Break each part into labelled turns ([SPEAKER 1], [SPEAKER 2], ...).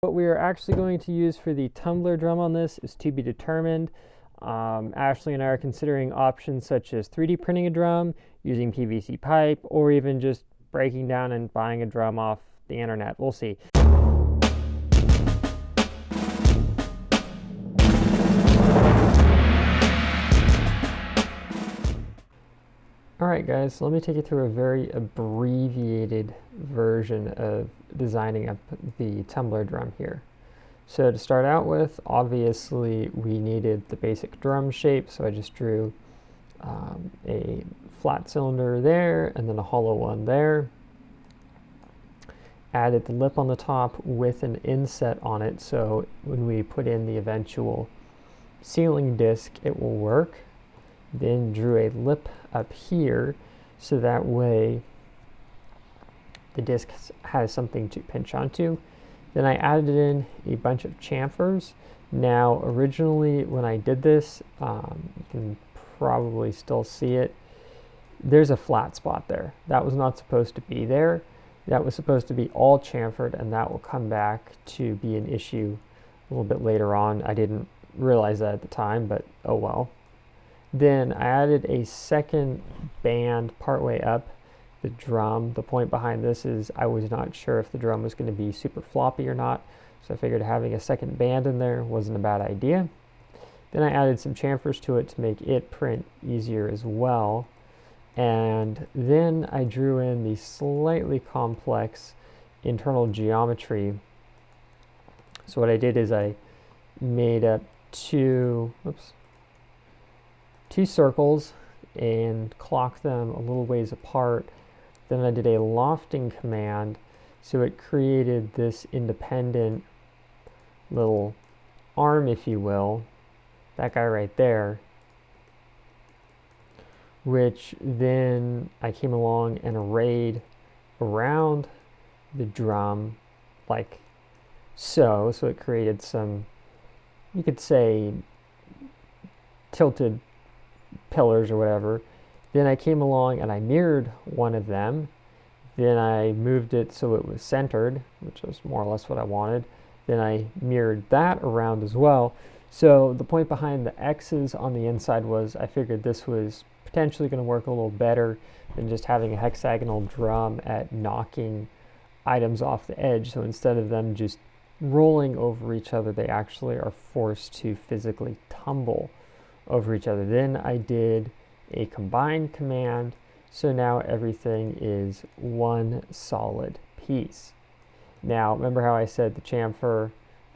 [SPEAKER 1] What we are actually going to use for the tumbler drum on this is to be determined. Ashley and I are considering options such as 3D printing a drum, using PVC pipe, or even just breaking down and buying a drum off the internet. We'll see. Alright guys, so let me take you through a very abbreviated version of designing up the tumbler drum here. So to start out with, obviously we needed the basic drum shape, so I just drew a flat cylinder there and then a hollow one there. Added the lip on the top with an inset on it, so when we put in the eventual sealing disc it will work. Then drew a lip up here so that way the disc has something to pinch onto. Then I added in a bunch of chamfers. Now originally when I did this, you can probably still see it, there's a flat spot there. That was not supposed to be there. That was supposed to be all chamfered, and that will come back to be an issue a little bit later on. I didn't realize that at the time, but oh well. Then I added a second band partway up the drum. The point behind this is I was not sure if the drum was going to be super floppy or not, so I figured having a second band in there wasn't a bad idea. Then I added some chamfers to it to make it print easier as well. And then I drew in the slightly complex internal geometry. So what I did is I made up two circles and clocked them a little ways apart. Then I did a lofting command, so it created this independent little arm, if you will, that guy right there, which then I came along and arrayed around the drum like so. So it created some, you could say, tilted pillars or whatever. Then I came along and I mirrored one of them. Then I moved it so it was centered, which was more or less what I wanted. Then I mirrored that around as well. So the point behind the X's on the inside was I figured this was potentially going to work a little better than just having a hexagonal drum at knocking items off the edge. So instead of them just rolling over each other, they actually are forced to physically tumble over each other. Then I did a combine command, so now everything is one solid piece. Now remember how I said the chamfer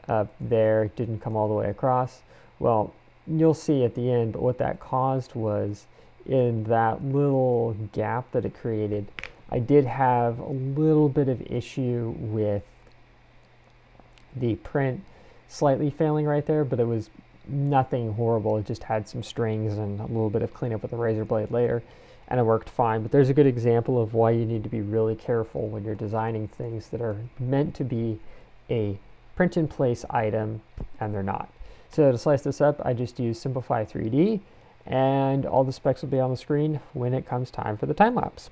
[SPEAKER 1] up there didn't come all the way across? Well, you'll see at the end, but what that caused was in that little gap that it created, I did have a little bit of issue with the print slightly failing right there, but it was nothing horrible. It just had some strings and a little bit of cleanup with a razor blade later, and it worked fine. But there's a good example of why you need to be really careful when you're designing things that are meant to be a print in place item and they're not. So to slice this up, I just use Simplify 3D, and all the specs will be on the screen when it comes time for the time lapse.